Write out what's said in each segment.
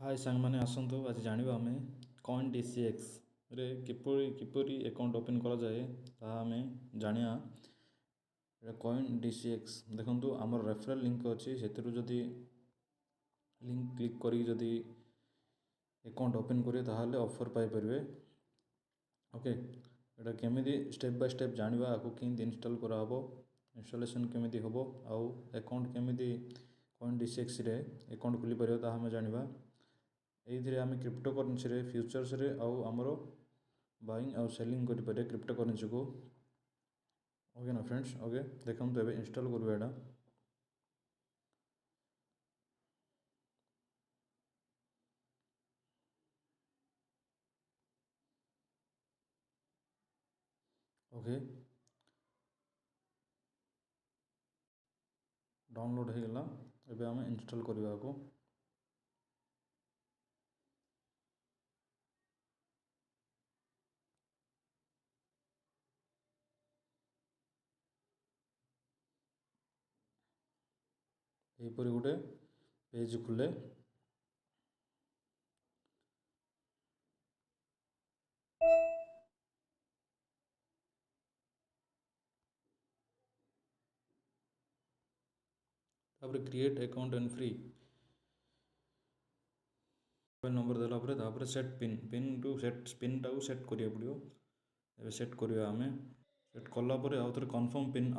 हाय सांग मैंने आसतु आज जाना आम CoinDCX रे किपरि अकाउंट ओपन करा जाए ता आम जाना CoinDCX देखो आमर रेफरल लिंक अच्छी से लिंक क्लिक करी जदि अकाउंट ओपन करें ताहले ऑफर पाई परिवे। ओके एटा केमिति स्टेप बाय स्टेप जानिबा आको किंति इंस्टॉल कराबो इंस्टॉलेशन केमिति होबो आउ अकाउंट केमिति CoinDCX रे अकाउंट खुली परियो ता हम जानिबा। एइथिरे आम क्रिप्टो करेन्सी रे फ्यूचर्स रे आउ आमर बाइंग आउ सेलिंग करि परिया क्रिप्टो करेन्सी को। ओके ना फ्रेंड्स। ओके देखम तो एबे इंस्टॉल करबा एटा। ओके डाउनलोड हो गला एबे आम इंस्टॉल करबा को। एपरि गोटे पेज खुले तापर create account and free mobile number देला परे तापर सेट पिन टू सेट पिन टाକୁ सेट करिया पड़ियो। एबे सेट करिया आमे सेट कला परे आउथरे कंफर्म पिन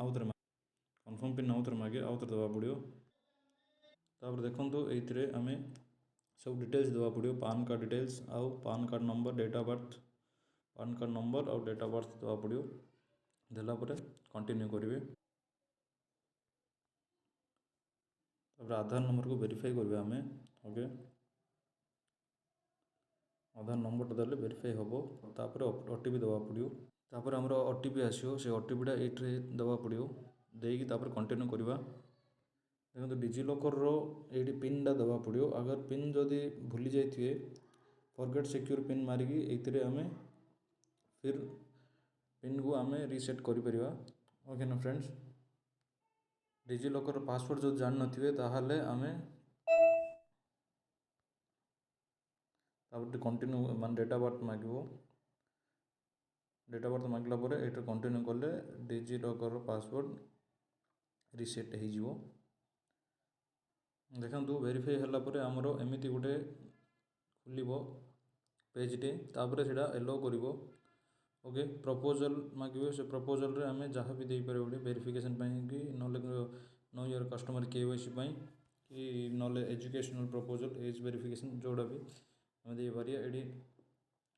मागे आउथरे दबा पड़ियो। तापर देखंतु एइथिरे आमे सब डिटेल्स दबा पड़ियो पान कार्ड डिटेल्स आउ PAN card number date of birth PAN card number आउ डेट ऑफ बर्थ दबा पड़ियो। देला परे कंटिन्यू करिवे। तापर आधार नंबर को वेरीफाई करबे आमे। ओके आधार नंबर देले वेरीफाई होबो तापर ओटीपी दबा पड़ियो। तापर हमरो ओटीपी आसियो से ओटीपीटा एइठरे दबा पड़ियो देकी तापर कंटिन्यू करबा। देखो डिजी लॉकर रो एडी पिन टा दबा पड़ियो अगर पिन जदि भूली जाइथिए फॉरगेट सिक्योर पिन मारिकी एइथिरे आमे फिर पिन को आमे रीसेट करि परिबा। ओके ना फ्रेंड्स। डिजी लॉकर पासवर्ड जो जान नथिबे ताहाले आमे तापर कंटिन्यू मान डेट ऑफ बर्थ मागिबो। डेट ऑफ बर्थ मागला परे एटा कंटिन्यू करले डिजी लॉकर पासवर्ड रीसेट हो जिवो। देखंतु वेरीफाई हला परे हमरो एमिति गुटे खुलिबो पेज टे तापर सेटा एलो करिवो। ओके प्रपोजल मागिबो से प्रपोजल रे आमे जहाँ भी देई परबो वेरिफिकेशन पई कि नले नो योर कस्टमर केवाईसी पई कि नले एजुकेशनल प्रपोजल एज वेरिफिकेशन जोड़ा भी आमे देई परिया। एडी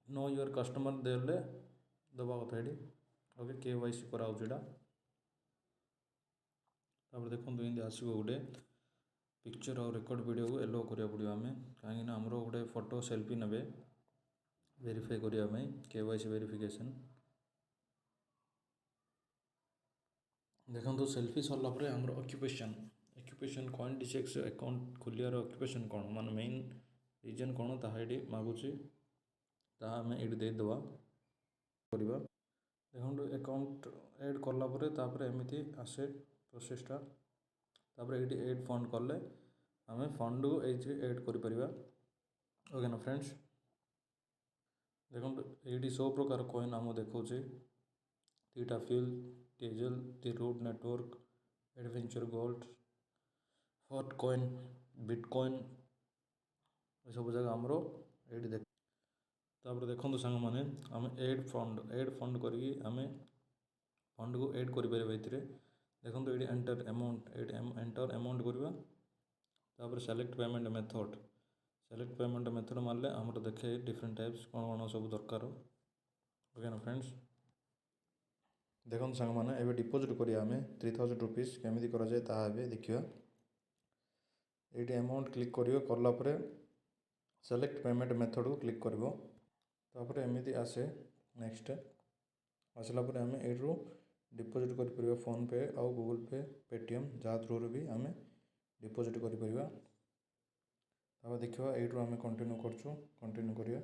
नो योर कस्टमर देले दबा कथा एडी। ओके केवाईसी कराउ जेडा तापर देखंतु इंदे आसीबो गुटे पिक्चर और रेकॉर्ड वीडियो को एलो करिया पड़ियो आमे काहे ना हमरो गुटे फोटो सेल्फी नेबे वेरीफाई करिया पई केवाईसी वेरिफिकेशन। देखो सेल्फी सरला परे हमरो ऑक्यूपेशन CoinDCX अकाउंट खुलियार ऑक्यूपेशन कोन मान मेन रीजन कोन ताहा एडी मागुची ताहा हमें एडी दे दवा करिबा। देखो अकाउंट ऐड करला परे तापर एमिति आसे प्रोसेसटा तापर एडी ऐड फंड करले हमें फंड को एइथि ऐड करि परिबा। ओके ना फ्रेंड्स। देखो एडी सब प्रकार कॉइन आम देखौचे तीटा फ्यूल टेजल टी रूट network adventure gold hot coin bitcoin सब जगह आमरो एडी देख। तापर देखंतु संग माने आम ऐड फंड करी आमे फंड को ऐड करि परिबा। एथिरे देखंतु एडी एंटर अमाउंट करबा तापर सेलेक्ट पेमेंट मेथड मारले हमरो देखे डिफरेंट टाइप्स कोन सब दरकार। ओके ना फ्रेंड्स। देखंतु संग माने एबे डिपॉजिट करिया आमे 3000 रुपीस केमिति करा जाय ता एबे देखियो। एडी अमाउंट क्लिक करियो करला परे सेलेक्ट पेमेंट मेथड को क्लिक करबो तापर एमिति आसे नेक्स्ट आसला परे आमे एडरो डिपॉजिट करि परिबा फोन पे आउ गूगल पे पेटीएम जा थ्रू रे भी आमे डिपॉजिट करि परिबा। तापर देखियो एडरो आमे कंटिन्यू करछु कंटिन्यू करिया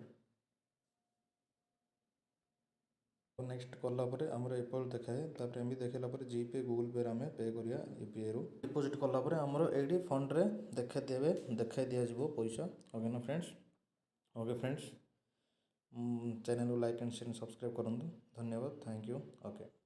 नेक्स्ट कलापर आमर एपल देखाए तापर एमती देखला जीपे गूगल पे आम पे करिया यूपीआई रु डिपोजिट कलापर आमर ये फंड रे देखा दिज्व पैसा। ओके ना फ्रेंड्स। ओके फ्रेंड्स, चैनल को लाइक एंड शेयर सब्सक्राइब करूँ। धन्यवाद, थैंक यू। ओके।